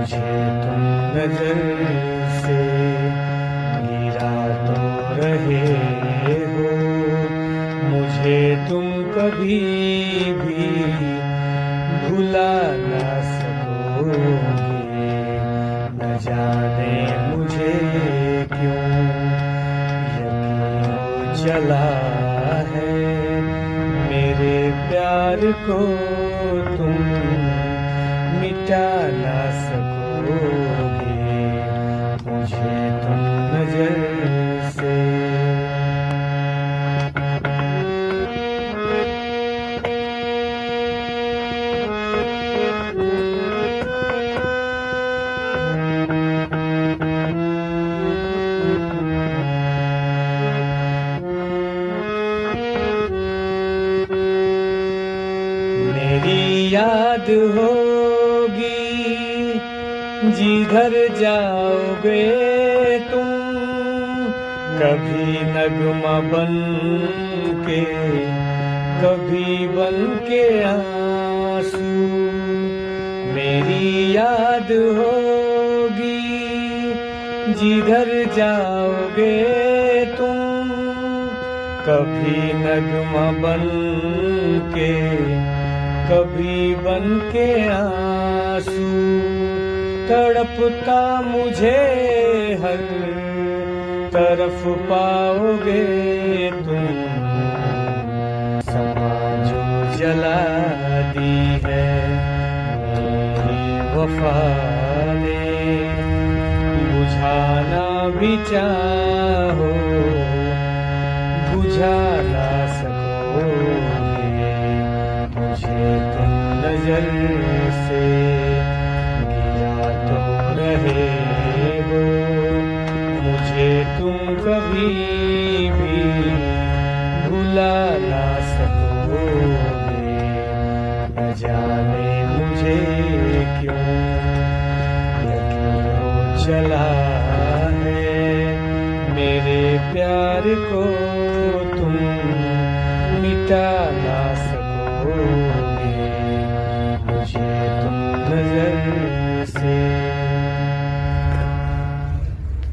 मुझे तुम नजर से गिरा तो रहे हो, मुझे तुम कभी भी भुला ना सकोगे। न जाने मुझे क्यों यकीन हो चला है, मेरे प्यार को तुम मिटा ना सकोगे, मुझे तुम नजर से। मेरी याद होगी जिधर जाओगे तुम, कभी नगमा बन के, कभी बन के आंसू। मेरी याद होगी जिधर जाओगे तुम, कभी नगमा बन के, कभी बन के आंसू। तड़पता मुझे हर तरफ पाओगे तुम, समा जो जला दी है मेरी वफा ने, बुझाना भी चाहो बुझा ना सकोगे, मुझे तुम नजर से गिरा तो रहे हो, मुझे तुम कभी भी भुला ना सकोगे। न जाने मुझे क्यों यकीन हो चला है, मेरे प्यार को तुम मिटा ना